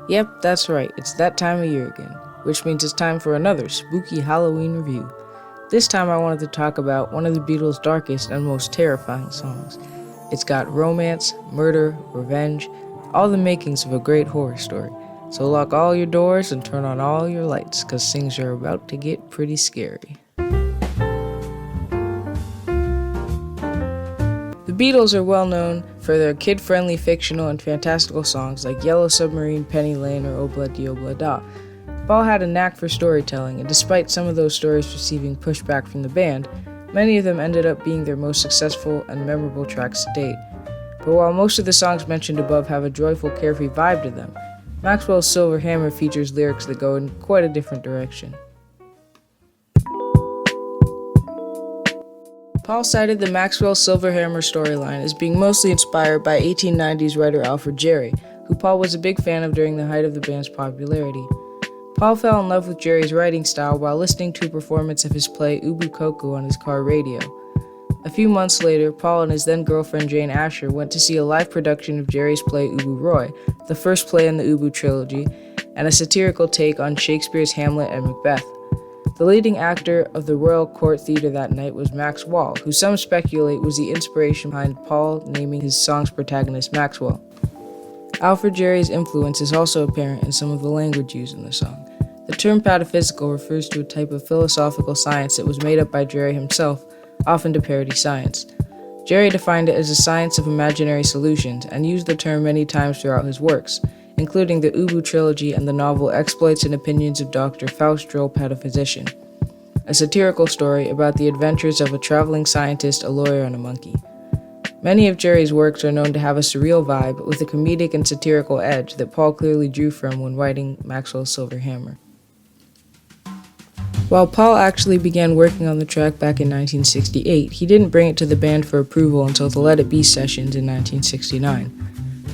Yep, that's right, it's that time of year again, which means it's time for another spooky Halloween review. This time I wanted to talk about one of the Beatles' darkest and most terrifying songs. It's got romance, murder, revenge, all the makings of a great horror story. So lock all your doors and turn on all your lights, cause things are about to get pretty scary. The Beatles are well known for their kid-friendly fictional and fantastical songs like Yellow Submarine, Penny Lane, or Obla-Di Obla-Da. Paul had a knack for storytelling, and despite some of those stories receiving pushback from the band, many of them ended up being their most successful and memorable tracks to date. But while most of the songs mentioned above have a joyful, carefree vibe to them, Maxwell's Silver Hammer features lyrics that go in quite a different direction. Paul cited the Maxwell's Silver Hammer storyline as being mostly inspired by 1890s writer Alfred Jarry, who Paul was a big fan of during the height of the band's popularity. Paul fell in love with Jarry's writing style while listening to a performance of his play Ubu Koku on his car radio. A few months later, Paul and his then-girlfriend Jane Asher went to see a live production of Jarry's play Ubu Roy, the first play in the Ubu trilogy, and a satirical take on Shakespeare's Hamlet and Macbeth. The leading actor of the Royal Court Theatre that night was Maxwell, who some speculate was the inspiration behind Paul naming his song's protagonist Maxwell. Alfred Jarry's influence is also apparent in some of the language used in the song. The term pataphysical refers to a type of philosophical science that was made up by Jarry himself, often to parody science. Jarry defined it as a science of imaginary solutions and used the term many times throughout his works, including the Ubu trilogy and the novel Exploits and Opinions of Dr. Faust Droll Pataphysician, a satirical story about the adventures of a traveling scientist, a lawyer, and a monkey. Many of Jarry's works are known to have a surreal vibe with a comedic and satirical edge that Paul clearly drew from when writing Maxwell's Silver Hammer. While Paul actually began working on the track back in 1968, he didn't bring it to the band for approval until the Let It Be sessions in 1969.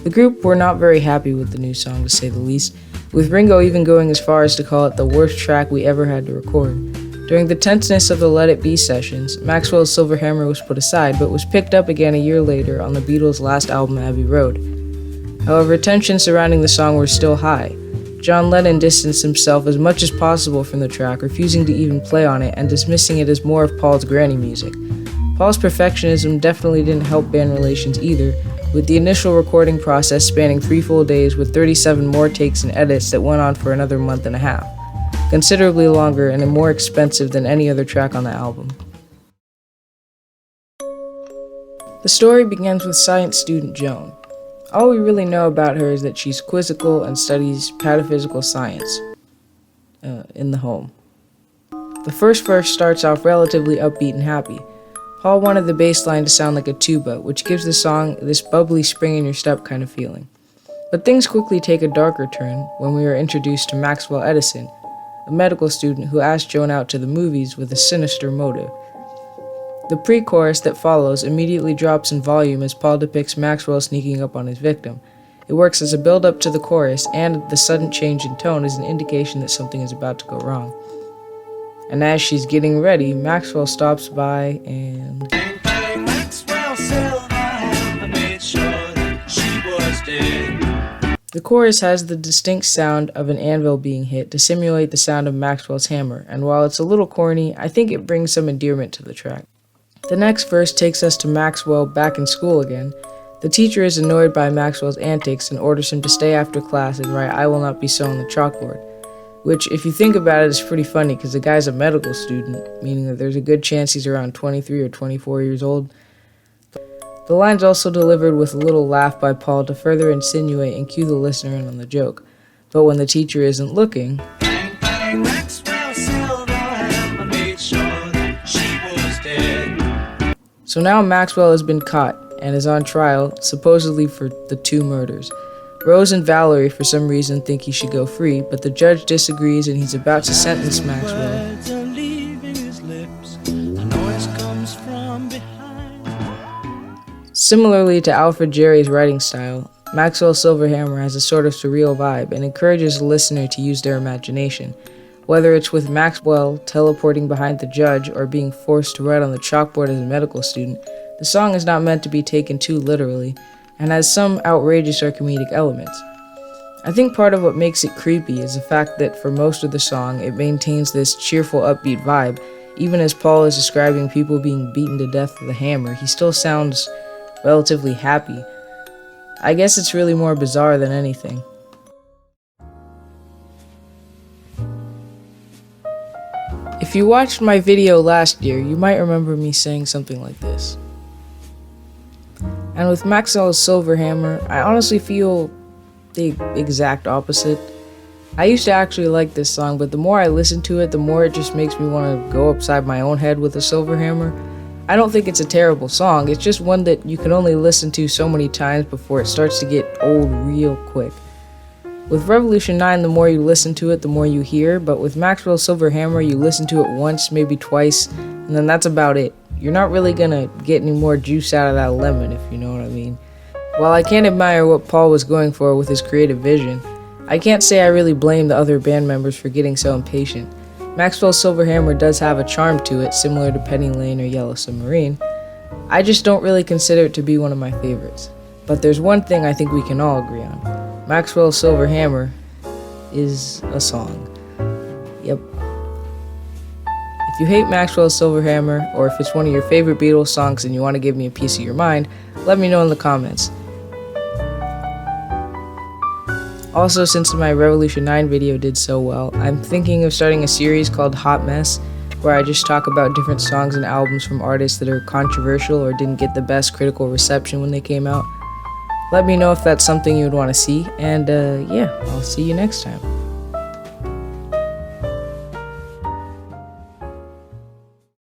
The group were not very happy with the new song, to say the least, with Ringo even going as far as to call it the worst track we ever had to record. During the tenseness of the Let It Be sessions, Maxwell's Silver Hammer was put aside, but was picked up again a year later on the Beatles' last album, Abbey Road. However, tensions surrounding the song were still high. John Lennon distanced himself as much as possible from the track, refusing to even play on it and dismissing it as more of Paul's granny music. Paul's perfectionism definitely didn't help band relations either, with the initial recording process spanning 3 full days with 37 more takes and edits that went on for another month and a half, considerably longer and more expensive than any other track on the album. The story begins with science student Joan. All we really know about her is that she's quizzical and studies pataphysical science in the home. The first verse starts off relatively upbeat and happy. Paul wanted the bass line to sound like a tuba, which gives the song this bubbly spring-in-your-step kind of feeling. But things quickly take a darker turn when we are introduced to Maxwell Edison, a medical student who asked Joan out to the movies with a sinister motive. The pre-chorus that follows immediately drops in volume as Paul depicts Maxwell sneaking up on his victim. It works as a build-up to the chorus, and the sudden change in tone is an indication that something is about to go wrong. And as she's getting ready, Maxwell stops by and... The chorus has the distinct sound of an anvil being hit to simulate the sound of Maxwell's hammer, and while it's a little corny, I think it brings some endearment to the track. The next verse takes us to Maxwell back in school again. The teacher is annoyed by Maxwell's antics and orders him to stay after class and write "I will not be so" on the chalkboard. Which, if you think about it, is pretty funny because the guy's a medical student, meaning that there's a good chance he's around 23 or 24 years old. The line's also delivered with a little laugh by Paul to further insinuate and cue the listener in on the joke. But when the teacher isn't looking... So now Maxwell has been caught and is on trial, supposedly for the 2 murders. Rose and Valerie, for some reason, think he should go free, but the judge disagrees and he's about to sentence Maxwell. Similarly to Alfred Jarry's writing style, Maxwell's Silver Hammer has a sort of surreal vibe and encourages the listener to use their imagination, whether it's with Maxwell teleporting behind the judge or being forced to write on the chalkboard as a medical student. The song is not meant to be taken too literally, and has some outrageous or comedic elements. I think part of what makes it creepy is the fact that for most of the song, it maintains this cheerful, upbeat vibe. Even as Paul is describing people being beaten to death with a hammer, he still sounds relatively happy. I guess it's really more bizarre than anything. If you watched my video last year, you might remember me saying something like this. And with Maxwell's Silver Hammer, I honestly feel the exact opposite. I used to actually like this song, but the more I listen to it, the more it just makes me want to go upside my own head with a silver hammer. I don't think it's a terrible song, it's just one that you can only listen to so many times before it starts to get old real quick. With Revolution 9, the more you listen to it, the more you hear, but with Maxwell's Silver Hammer, you listen to it once, maybe twice, and then that's about it. You're not really gonna get any more juice out of that lemon, if you know what I mean. While I can admire what Paul was going for with his creative vision, I can't say I really blame the other band members for getting so impatient. Maxwell's Silver Hammer does have a charm to it, similar to Penny Lane or Yellow Submarine. I just don't really consider it to be one of my favorites. But there's one thing I think we can all agree on. Maxwell's Silver Hammer is a song. Yep. If you hate Maxwell's Silver Hammer, or if it's one of your favorite Beatles songs and you want to give me a piece of your mind, let me know in the comments. Also, since my Revolution 9 video did so well, I'm thinking of starting a series called Hot Mess, where I just talk about different songs and albums from artists that are controversial or didn't get the best critical reception when they came out. Let me know if that's something you would want to see, and yeah, I'll see you next time.